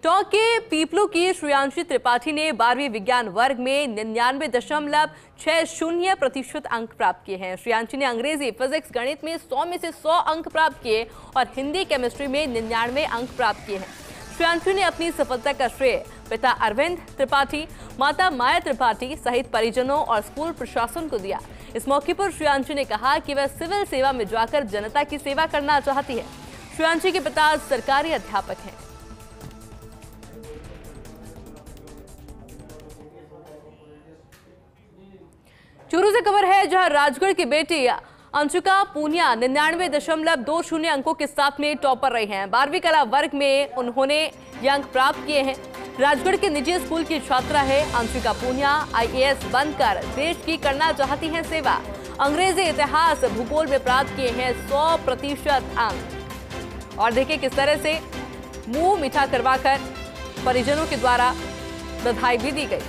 टोंक के पीपलू की श्रेयांशी त्रिपाठी ने 12वीं विज्ञान वर्ग में 99.60% अंक प्राप्त किए हैं। श्रेयांशी ने अंग्रेजी, फिजिक्स, गणित में 100 में से 100 अंक प्राप्त किए और हिंदी, केमिस्ट्री में 99 अंक प्राप्त किए हैं। श्रेयांशी ने अपनी सफलता का श्रेय पिता अरविंद त्रिपाठी, माता माया त्रिपाठी सहित परिजनों और स्कूल प्रशासन को दिया। इस मौके पर श्रेयांशी ने कहा कि वह सिविल सेवा में जाकर जनता की सेवा करना चाहती है। श्रेयांशी के पिता सरकारी अध्यापक हैं। चूरू से खबर है, जहां राजगढ़ की बेटी अंशिका पूनिया 99.20 अंकों के साथ में टॉपर रही हैं। 12वीं कला वर्ग में उन्होंने ये अंक प्राप्त किए हैं। राजगढ़ के निजी स्कूल की छात्रा है अंशिका पूनिया। IAS बनकर देश की करना चाहती हैं सेवा। अंग्रेजी, इतिहास, भूगोल में प्राप्त किए हैं 100% अंक। और देखिए किस तरह से मुंह मीठा करवाकर परिजनों के द्वारा बधाई भी दी गई।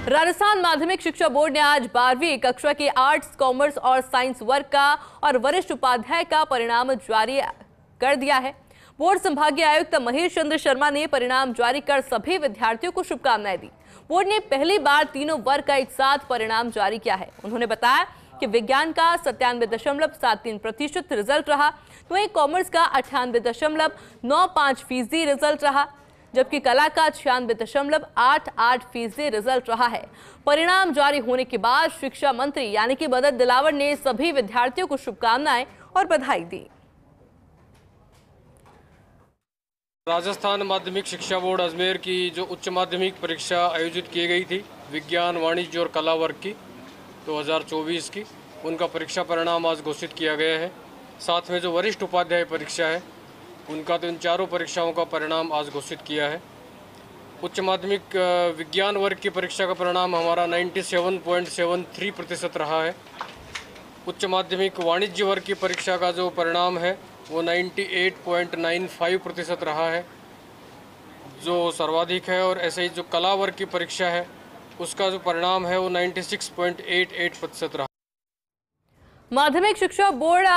राजस्थान माध्यमिक शिक्षा बोर्ड ने आज 12वीं कक्षा के आर्ट्स, कॉमर्स और साइंस वर्ग का और वरिष्ठ उपाध्याय का परिणाम जारी कर दिया है। बोर्ड संभागीय आयुक्त महेश चंद्र शर्मा ने परिणाम जारी कर सभी विद्यार्थियों को शुभकामनाएं दी। बोर्ड ने पहली बार तीनों वर्ग का एक साथ परिणाम जारी किया है। उन्होंने बताया कि विज्ञान का 97.73% रिजल्ट रहा, तो वहीं कॉमर्स का 98.95% रिजल्ट रहा, जबकि कला का 96.88% रिजल्ट रहा है। परिणाम जारी होने के बाद शिक्षा मंत्री यानी कि मदन दिलावर ने सभी विद्यार्थियों को शुभकामनाएं और बधाई दी। राजस्थान माध्यमिक शिक्षा बोर्ड अजमेर की जो उच्च माध्यमिक परीक्षा आयोजित की गई थी विज्ञान, वाणिज्य और कला वर्ग की 2024 की, उनका परीक्षा परिणाम आज घोषित किया गया है। साथ में जो वरिष्ठ उपाध्याय परीक्षा है उनका तो इन चारों परीक्षाओं का परिणाम आज घोषित किया है। उच्च माध्यमिक विज्ञान वर्ग की परीक्षा का परिणाम हमारा 97.73% रहा है। उच्च माध्यमिक वाणिज्य वर्ग की परीक्षा का जो परिणाम है वो 98.95% रहा है, जो सर्वाधिक है। और ऐसे ही जो कला वर्ग की परीक्षा है उसका जो परिणाम है वो 96.88% रहा। माध्यमिक शिक्षा बोर्ड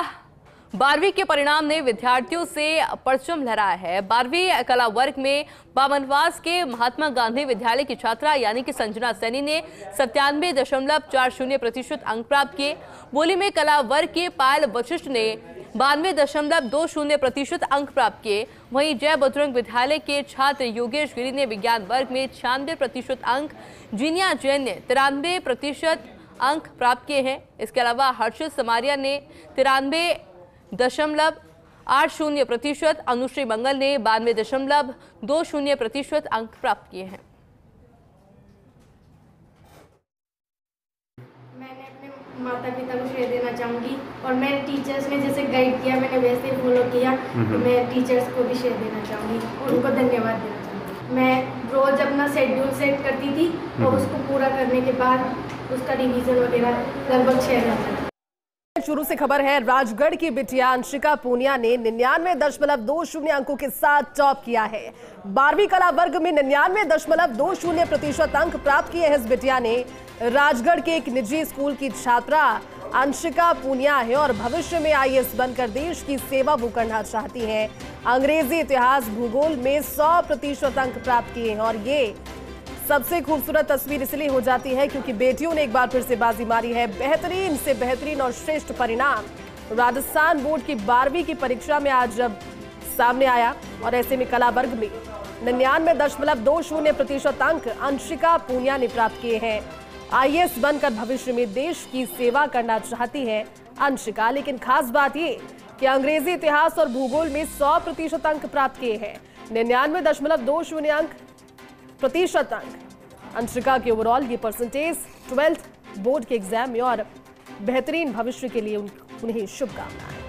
12वीं के परिणाम ने विद्यार्थियों से परचम लहराया है। 12वीं कला वर्ग में बामनवास के महात्मा गांधी विद्यालय की छात्रा यानी कि संजना सैनी ने 97.40% अंक प्राप्त किए। बोली में कला वर्ग के पायल वशिष्ठ ने 92.20% अंक प्राप्त किए। वहीं जय बजरंग विद्यालय के छात्र योगेश गिरी ने विज्ञान वर्ग में 96% अंक, जीनिया जैन ने 93% अंक प्राप्त किए हैं। इसके अलावा हर्षित समारिया ने 93.80%, अनुश्री मंगल ने 92.20% अंक प्राप्त किए हैं। मैंने अपने माता पिता को श्रेय देना चाहूँगी और मैं टीचर्स ने जैसे गाइड किया मैंने वैसे ही फॉलो किया, तो मैं टीचर्स को भी श्रेय देना चाहूँगी और उनको धन्यवाद देना चाहूँगी। मैं रोज अपना शेड्यूल सेट करती थी और उसको पूरा करने के बाद उसका रिवीजन वगैरह लगभग 6 घंटे। शुरू से खबर है, राजगढ़ की बिटिया अंशिका पूनिया ने 99.20 अंकों के साथ टॉप किया है। 12वीं कला वर्ग में 99.20% अंक प्राप्त किए हैं। इस बिटिया ने राजगढ़ के एक निजी स्कूल की छात्रा अंशिका पूनिया है और भविष्य में IAS बनकर देश की सेवा वो करना चाहती हैं। अंग्रेजी, इतिहास, भूगोल में 100% अंक प्राप्त किए हैं और ये सबसे खूबसूरत तस्वीर इसलिए हो जाती है क्योंकि बेटियों ने एक बार फिर से बाजी मारी है। बेहतरीन से बेहतरीन और श्रेष्ठ परिणाम राजस्थान बोर्ड की 12वीं की परीक्षा में आज जब सामने आया और ऐसे में कला वर्ग में 99.20% अंक अंशिका पूनिया ने प्राप्त किए हैं। IAS बनकर भविष्य में देश की सेवा करना चाहती है अंशिका। लेकिन खास बात ये कि अंग्रेजी, इतिहास और भूगोल में 100% अंक प्राप्त किए हैं। 99.20% अंक अंशिका के ओवरऑल ये परसेंटेज 12th बोर्ड के एग्जाम में और बेहतरीन भविष्य के लिए उन्हें शुभकामनाएं।